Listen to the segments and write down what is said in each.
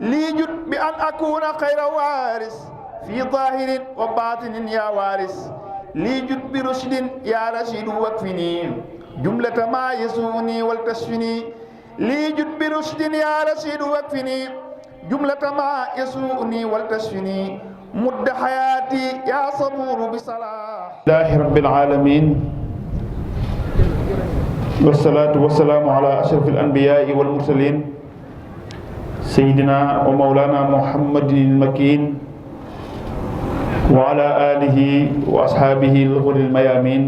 لي جد بأن أكون خير وارث في ظاهر وباطن يا وارث لي جد برشد يا رشيد واكفني جملة ما يسوني والتشفني لي جد برشد يا رشيد واكفني جملة ما يسوني والتشفني مد حياتي يا صبور بصلاح الله رب العالمين والصلاة والسلام على أشرف الأنبياء والمرسلين سيدنا ومولانا محمد المكين وعلى آله وأصحابه الغر الميامين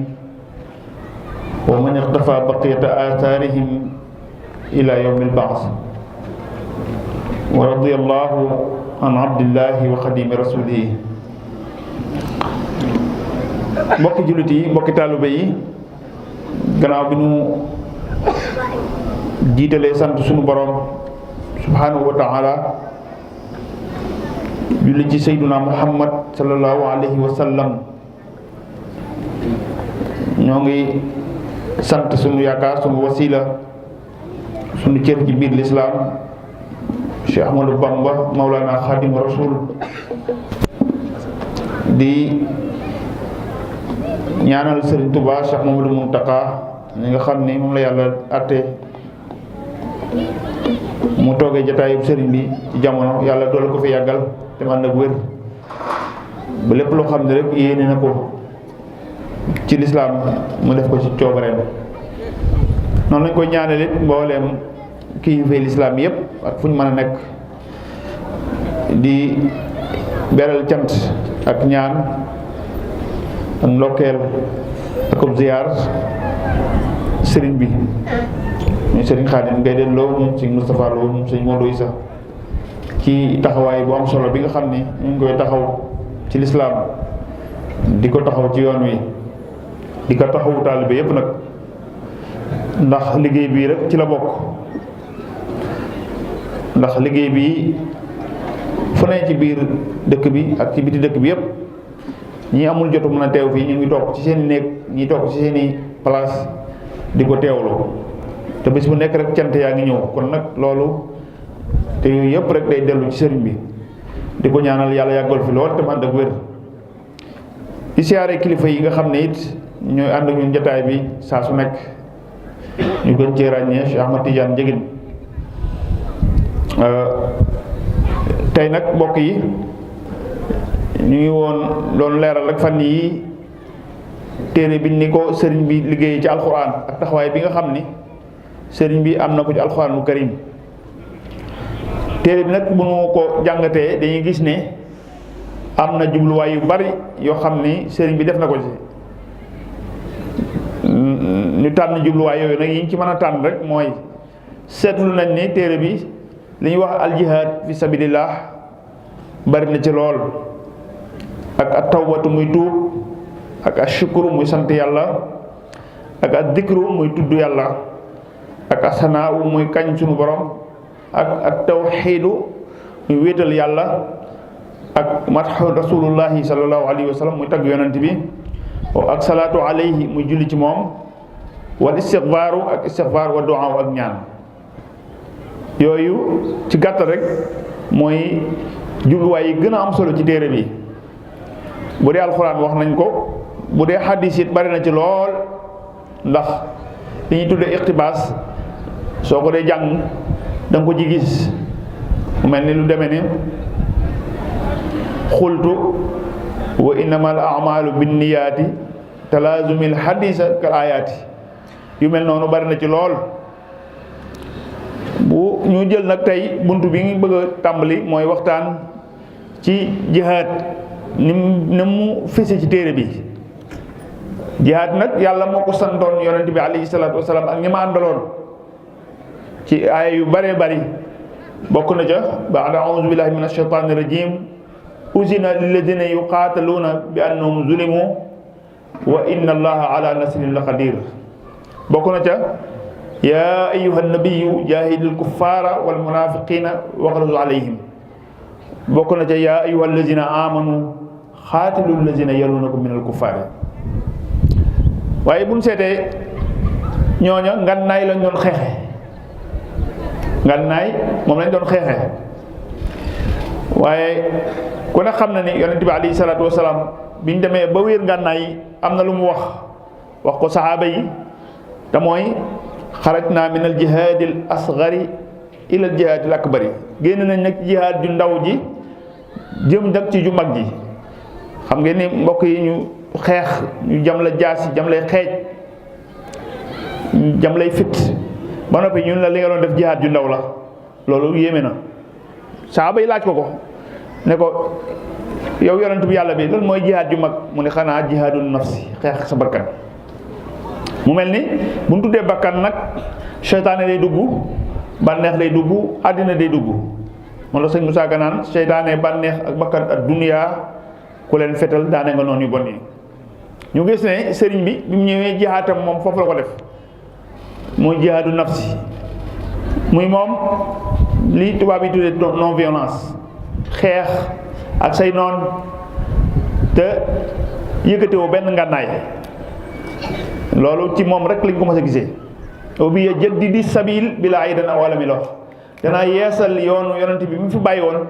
ومن اقتفى بقية آثارهم إلى يوم البعث ورضي الله عن عبد الله وخديم رسوله. mbokki jullit yi mbokki taalibe yi gannaaw bi nu jiitalee sant sunu borom subhanahu wa ta'ala julli ci sayduna muhammad sallallahu alayhi wa sallam ñoo ngi sant sunu yaakaar sunu wasila sunu cër ci biir lislaam Cheikh Ahmadou Bamba Maulana Khadim Rasoul di ñaanal Serigne Touba Cheikh Mamadou Mountakha ñi nga xam ni moom la yàlla àtte mu toogee jataayub sëriñ bi ci jamono yàlla doole ko fi yàggal te man nag wér ba lépp loo xam ne rek yéene na ko ci lislaam mu def ko ci coobareem noonu lañ koy ñaanal it mbooleem kii yu fay lislaam yépp ak fu ñu mën a nekk di beral cant ak ñaan ak ndokkeel ak ziyaar sëriñ bi ñu sëriñ Xaadim ngay den loo moom sëriñ Moustapha Lo moom sëriñ Modou Issa ci taxawaay bu am solo bi nga xam ni ñu ngi koy taxaw ci lislaam di ko taxaw ci yoon wi di ko taxawu taalibe yépp nag ndax liggéey bii rek ci la bokk ndax liggéey bii fu ne ci biir dëkk bi ak ci biti dëkk bi yépp ñi amul jotu mën a teew fii ñu ngi toog ci seeni néeg ñi toog ci seeni place di ko teewloo te bés bu nekk rek cant yaa ngi ñëw kon nag loolu te yooyu yëpp rek day dellu ci sëriñ bi di ko ñaanal yàlla yàggal fi lool te mu ànd ak wér di siyaare kilifa yi nga xam ne it ñooy ànd ak ñun jataay bi saa su nekk ñu gën cee ràññee Cheikh Ahmad Tidiane Ndiéguène tey nag mbokk yi ñu ngi woon doon leeral rek fan yi téere bi ni ko sëriñ bi liggéey ci alxuraan ak taxawaay bi nga xam ni sëriñ bi am na ko ci alxuraanul karim téere bi nag bu nu ko jàngatee dañuy gis ne am na jubluwaay yu bari yoo xam ni sëriñ bi def na ko ci ñu tànn jubluwaay yooyu nag yi ñu ci mën a tànn rek mooy seetlu nañ ni téere bi li ñuy wax aljihaad fi sabilillah bari na ci lool ak at tawbatu muy tuub ak as shukru muy sant yàlla ak at dikru muy tudd yàlla ak asanaawu muy kañ sunu borom ak at tawxiidu muy wéetal yàlla ak madxu rasulullahi sallallahu alayhi wa sallam muy tagg yonent bi ak salaatu alayhi muy julli ci moom wal istigfaaru ak istigfaar wa du'a ak ñaan yooyu ci gàttal rek mooy jubluwaay yi gën a am solo ci téere bi bu dee alxuraan wax nañ ko bu dee xadis it bari na ci lool ndax li ñuy tuddee iqtibaas soo ko dee jàng da nga ko ci gis mu mel ni lu demee ni xultu wa innamal a'malu binniyaati talaazumil xadisa kal ayaati yu mel noonu bari na ci lool bu ñu jël nag tey buntu bi ngi bëgg a tàmbali mooy waxtaan ci jihaad ni mu fese ci téere bi jihaad nag yàlla moo ko santoon yonent bi alayhi salaatu wasalaam ak ñi ma àndaloon ci aaya yu bëree bëri bokk na ca ba'da a'uuzu billahi min ash-shaytaani rajim uzina lilladina yuqaataluuna bi annahum zulimu wa inna allaha ala nasrihim la qadir bokk na ca yaa ayyuha nabiyu jaahidil kuffaara wal munaafiqiina waghluz alayhim bokk na ca yaa ayyuha allazina amanu xaatilu allazina yaluunakum minal kuffaari waaye bu ñu seetee ñooña ngannaay lañ doon xeexe ngannaay moom lañ doon xeexe waaye ku ne xam na ni yonent bi alayhi salaatu wasalaam biñ demee ba wéer ngànnaay yi am na lu mu wax ko saxaaba yi te mooy xarajna min al jihaadil asgari ila al jihaadil akbari génn nañ nag jihaad ju ndaw ji jëm nag ci ju mag ji. xam ngeen ni mbokk yi ñu xeex ñu jam la jaasi jam lay xeej jam lay fit ba noppi ñun la li nga doon def jihaad ju ndaw la loolu yéeme na. saaba yi laaj ko ne ko yow yonent bi yàlla bi loolu mooy jihaad ju mag mu ne xanaa jihaadul nafsi xeex sa bakkan. mu mel ni bu ñu tuddee bakkan nag seytaane day dugg bànneex day dugg àddina day dugg moom la sëñ Moussa Ka naan seytaane bànneex ak bakkan ak duniyaa ku leen fetal daane nga noonu yu bon yi. ñu gis ne sëriñ bi mu ñëwee jihaatam moom foofu la ko def mooy jihaadu nafsi muy moom li tubaab yi tuddee non violence xeex ak say noon te yëkkatewoo benn ngànnaay loolu ci moom rek lañ ko mës a gisee. bi jaddidi sabil bi laa idan wala mi lox danaa yeesal yoonu yonent bi mu fi bàyyi woon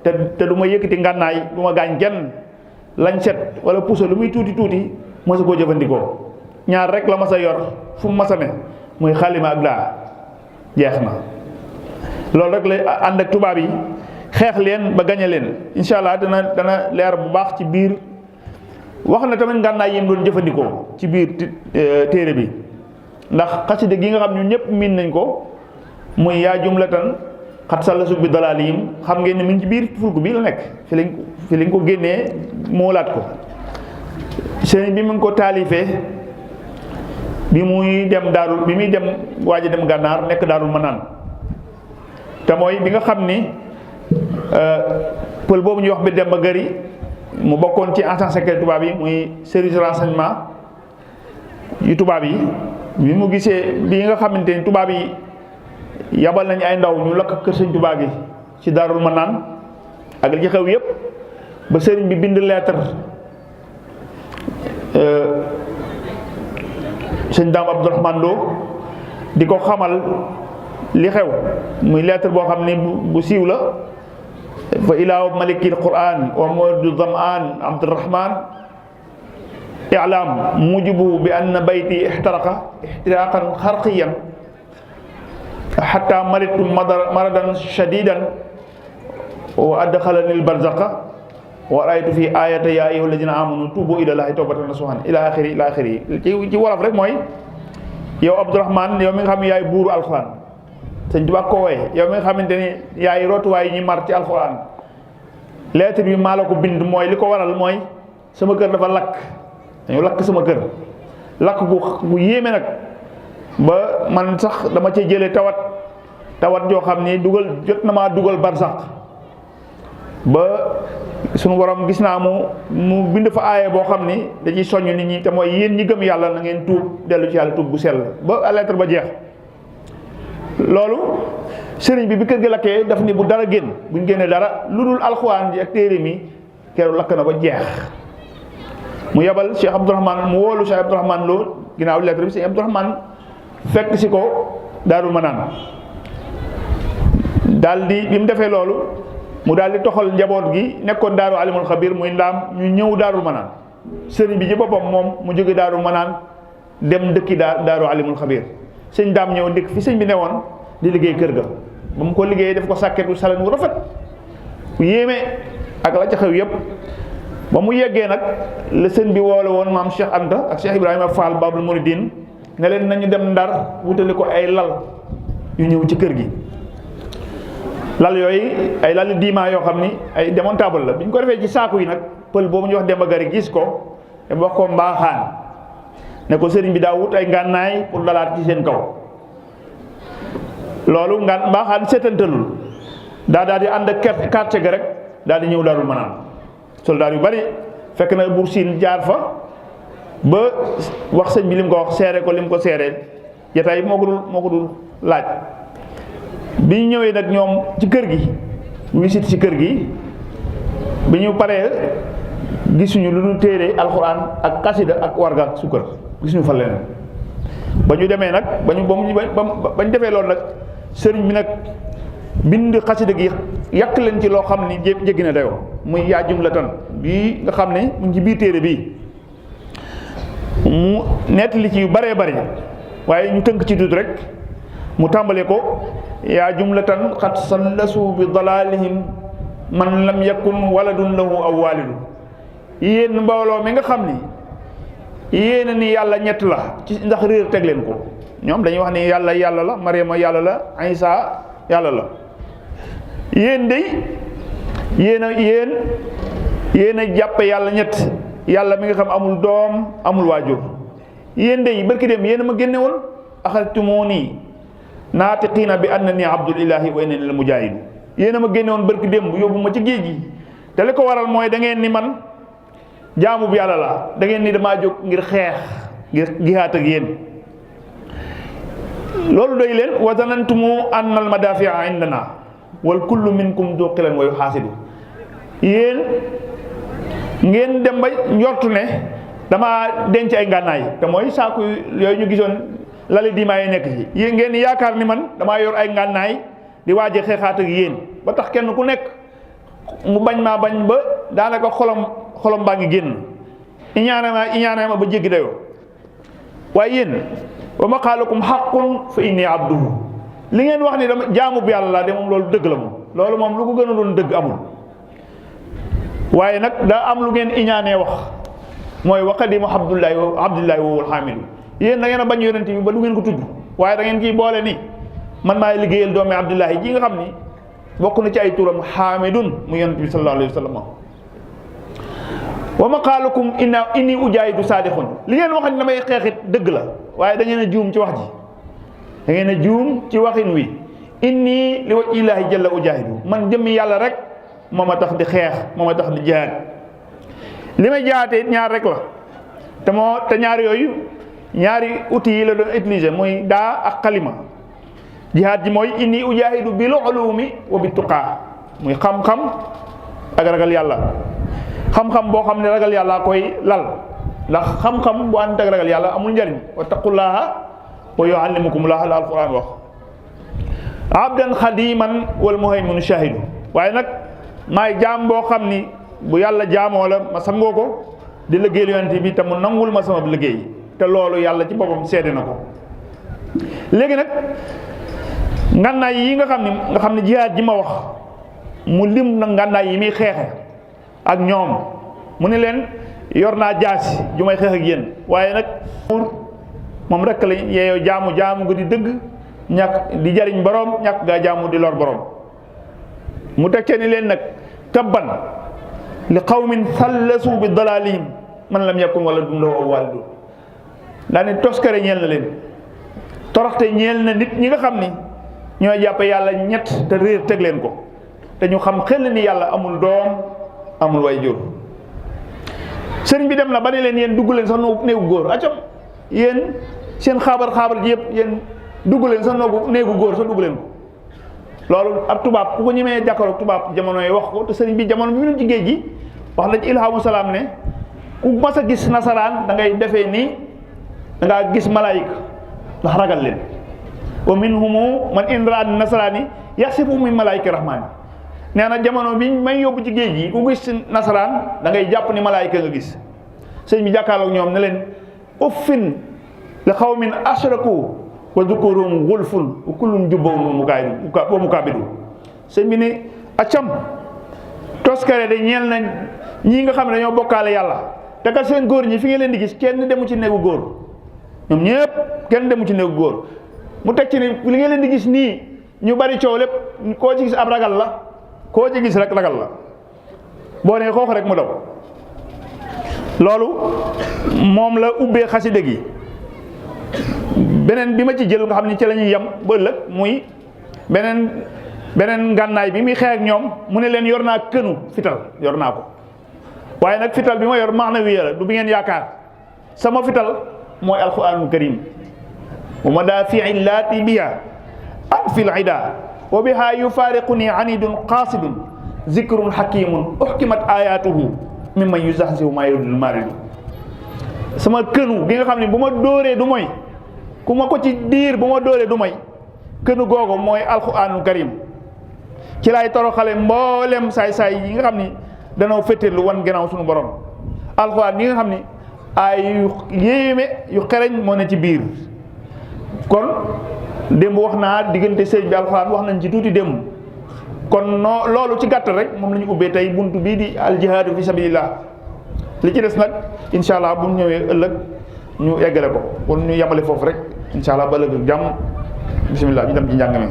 te du ma yëkkati ngànnaay du ma gaañ kenn lañ set wala puso lu muy tuuti tuuti mos a koo jëfandikoo ñaar rek la mas a yor fu mu mas a ne muy xalima ak daa jeex na. loolu rek lay ànd ak tubaab yi xeex leen ba gañe leen incha allah dana leer bu baax ci biir. wax na tamit ngànnaay yi mu doon jëfandikoo ci biir téere bi ndax xasida gi nga xam ñun ñëpp miin nañ ko muy yaa jumlatan xat sallasu bi dalaalihim xam ngeen ne mi ngi ci biir fulku bi la nekk fi lañ ko génnee moolaat ko. sëriñ bi mu ngi ko taalifee bi muy dem waaj a dem gànnaar nekk daarul manaan te mooy bi nga xam ni pël boobu ñuy wax bi dem ba gëri mu bokkoon ci agent secret tubaab yi muy service renseignement yu tubaab yi bi mu gisee bi nga xamante ni tubaab yi yabal nañu ay ndaw ñu lakk kër sëñ tubaab yi ci Daarul Manaan ak li ci xew yépp ba sëriñ bi bind lettre sëñ Daam Abdourahmane Lo di ko xamal li xew muy lettre boo xam ne bu siiw la fa ilaa malikil quran wa mawdu zamaan abdurahman i'lam mujibu bi anna bayti ihtaraqa ihtiraqan xarqiyan hatta maritu maradan shadidan wa adxalani albarzaqa wa raytu fi ayati ya ayyuha alladina amanu tubu ila llahi tawbatan nasuhan ila axiri ci wolof rek mooy yow abdurahman yow mi nga xam ne yaay buuru alquran sëñ Tuubaa ko wooye yow mi nga xamante ni yaay rootuwaay ñi mar ci alxuraan lettre bi maa la ko bind mooy li ko waral mooy sama kër dafa lakk dañu lakk sama kër lakk gu yéeme nag ba man sax dama cee jëlee tawat joo xam ni jot na maa dugal barsax ba sunu borom gis naa mu bind fa aaye boo xam ni dañuy soññ nit ñi te mooy yéen ñi gëm yàlla na ngeen tuub dellu ci yàlla tuub bu sell ba lettre ba jeex. loolu sëriñ bi kër gi lakkee daf ni bu dara génn buñ génnee dara lu dul alxuraan ji ak téere mi keroog lakk na ba jeex mu yebal Cheikh Abdourahmane mu woolu Cheikh Abdourahmane Lo ginnaaw lettre bi Cheikh Abdourahmane fekk si ko Daarul Manaan daal di bi mu defee loolu mu daal di toxal njaboot gi nekkoon Daaru Alimul Xabir muy ndaam ñu ñëw Daarul Manaan sëriñ bi ci boppam moom mu jóge Daarul Manaan dem dëkki Daaru Alimul Xabir sëñ daam ñëw ndikk fi sëñ bi newoon di liggéey kër ga ba mu ko liggéeyee def ko sàkketu saleen wu rafet bu yéeme ak la ca xew yépp ba mu yeggee nag la sëñ bi woole woon maam Cheikh Anta ak Cheikh Ibrahima Fall Babul Mouridine ne leen nañu dem Ndar wutali ko ay lal yu ñëw ci kër gi lal yooyu ay lal diima yoo xam ni ay démontable la bi ñu ko defee ci saaku yi nag pël boobu ñu wax Demba Gari gis ko dem wax ko mbaaxaan ne ko sëriñ bi daa wut ay ngànnaay pour dalaat ci seen kaw loolu mbaaxaan seetantalul daal di ànd ak quartier ga rek daal di ñëw Daarul Manaan soldaar yu bari fekk na Buur Siin jaar fa ba wax sëñ bi lim ko wax seere ko lim ko seere jataay moo ko dul laaj bi ñu ñëwee nag ñoom ci kër gi wisit ci kër gi bi ñu paree gisuñu lu dul téere alxuraan ak xasida ak warga ak sukkar gisuñu fa leneen ba ñu demee nag bañ defee loolu nag sëriñ bi nag bind xasida gi yàq leen ci loo xam ni jéggi na dayoo muy yaa jumlatan bii nga xam ne mu ngi ci biir téere bii mu nettali ci yu baree bari waaye ñu tënk ci dut rek mu tàmbale ko yaa jumlatan xat sallasu bi dalalihim man lam yakun waladun lahu aw walidu yéen mbooloo mi nga xam ni yéen ni yàlla ñett la ci ndax réer teg leen ko ñoom dañuy wax ni yàlla yàlla la Mariama yàlla la Isa yàlla la yéen day yéen a jàppe yàlla ñett yàlla mi nga xam amul doom amul waajur yéen day barki dem yéen a ma génne woon axaltumuni naatiqiina bi annani abdul ilahi wa innani la mujaahidu yéen a ma génne woon barki dem yóbbu ma ci géej gi te li ko waral mooy da ngeen ni man jaamu bu yàlla la da ngeen ni damaa jóg ngir xeex ngir jihaat ak yéen loolu doy leen wa zanantumu anna al madafia indana wal kullu minkum du qilan wa yuxaasidu yéen ngeen dem ba njortu ne dama denc ay ngànnaay te mooy saaku yooyu ñu gisoon lali dimaa yi nekk ci yéen ngeen yaakaar ni man damaa yor ay ngànnaay di waaje xeexaat ak yéen ba tax kenn ku nekk mu bañ maa bañ ba daanaka xolom baa ngi génn iñaane ma ba jéggi dayoo waaye yéen wa maqaalukum xaqun fa inni abduhu li ngeen wax ni dama jaamu bu yàlla laa de moom loolu dëgg la moom loolu moom lu ko gën a doon dëgg amul waaye nag daa am lu ngeen iñaanee wax mooy wa qadimu abdullahi wowul xaamidu yéen da ngeen a bañ yonent bi ba du ngeen ko tudd waaye da ngeen kiy boole ni man maay liggéeyal doomi abdullahi ji nga xam ni bokk na ci ay turam xaamidun mu yonent bi sallallahu alayhi wa sallam wa maqaalukum inni ujaahidu saadixun li ngeen wax ni damay xeexit dëgg la waaye da ngeen a juum ci wax ji da ngeen a juum ci waxin wi inni li wajhi illaahi jalla ujaahidu man jëmmi yàlla rek moo ma tax di xeex moo ma tax di jihaad li may jihaatee ñaar rek la te ñaar yooyu ñaari outils yi la doon utiliser muy daa ak xalima jihaad ji mooy inni ujaahidu bil ulumi wa bit tuqaa muy xam-xam ak ragal yàlla xam-xam boo xam ne ragal yàlla koy lal ndax xam-xam bu ànd ak ragal yàlla amul njariñ wa taqullaha wa yuallimukumullah la alquran wax abdan xadiman wal muhayminu shahidu waaye nag maay jaam boo xam ni bu yàlla jaamoo la ma sangoo ko di liggéeyal yonent bi te mu nangul ma sama liggéey te loolu yàlla ci boppam seede na ko léegi nag ngànnaay yi nga xam ne jihaad ji ma wax mu lim na ngànnaay yi muy xeexe ak ñoom mu ne leen yor naa jaasi ju may xeex ak yéen waaye nag moom rek la yeeyoo jaamu nga di dëgg ñàkk di jariñ borom ñàkk gaa jaamu di lor borom mu tekkee ni leen nag tabban li qawmin sallasu bi dalalihim man lam yakun wala dum lahu aw walidu daa ne toskare ñeel na leen toroxte ñeel na nit ñi nga xam ni ñooy jàppe yàlla ñett te réer teg leen ko te ñu xam xel ni yàlla amul doom amul way jur sëriñ bi dem na ba ne leen yéen dugg leen sax néegu góor acam yéen seen xaabar ji yëpp yéen dugg leen sax néegu góor sax dugg leen ko loolu ab tubaab ku ko ñemee jàkkaarloog tubaab jamono yi wax ko te sëriñ bi jamono bi mu ci géej gi wax na ci ilhamu salaam ne ku mas a gis nasaraan da ngay defee ni da ngaa gis malaayika ndax ragal leen wa minhumu man indra nasaraani yasifu min malaayika rahmaani nee na jamono bi may yóbbu ci géej gi ku gis nasaraan da ngay jàpp ni malaayika nga gis sëriñ bi jàkkaarloog ñoom ne leen uffin li xawmin ashraku wa dukurum gulfun wa kullun jubbawun wa mukaabidu sëñ bi ni accam toskare de ñeel nañ ñii nga xam ne dañoo bokkaale yàlla te kat seen góor ñi fi ngeen leen di gis kenn demu ci néegu góor ñoom ñëpp kenn demu ci néegu góor mu teg ci ni li ngeen leen di gis nii ñu bari coow lépp koo ci gis ab ragal la koo ci gis rek ragal la boo nee xoox rek mu daw loolu moom la ubbee xasida gi beneen bi ma ci jël nga xam ni ci la ñuy yem ba ëllëg muy beneen ngànnaay bi muy xeex ak ñoom mu ne leen yor naa kënu fital yor naa ko waaye nag fital bi ma yor maanawi la du bi ngeen yaakaar sama fital mooy alquranul karim wa madaafi'i llaati biha anfil ida wa biha yufaariquni anidun qasidun zikrun hakimun uhkimat ayatuhu mimman yuzahzihu ma yuridul maridu sama kënu gi nga xam ne bu ma dóoree du moy ku ma ko ci diir bu ma dóoree du moy kënu googu mooy alquranul karim ci laay toroxale mboolem saay-saay yi nga xam ni danoo féeteelu wan gannaaw suñu borom. alxuraan yi nga xam ni ay yu yéeme yu xereñ moo ne ci biir. kon démb wax naa diggante sëñ bi alxuraan wax nañ ci tuuti démb kon loolu ci gàttal rek moom la ñu ubbee tey buntu bii di aljihaadu fi sabilillah. li ci des nag incha allah bu ñu ñëwee ëllëg ñu eggale ko kon ñu yemale foofu rek incha allah ba ëllëg ak jàmm bisimilah ñu dem ci njàng mi.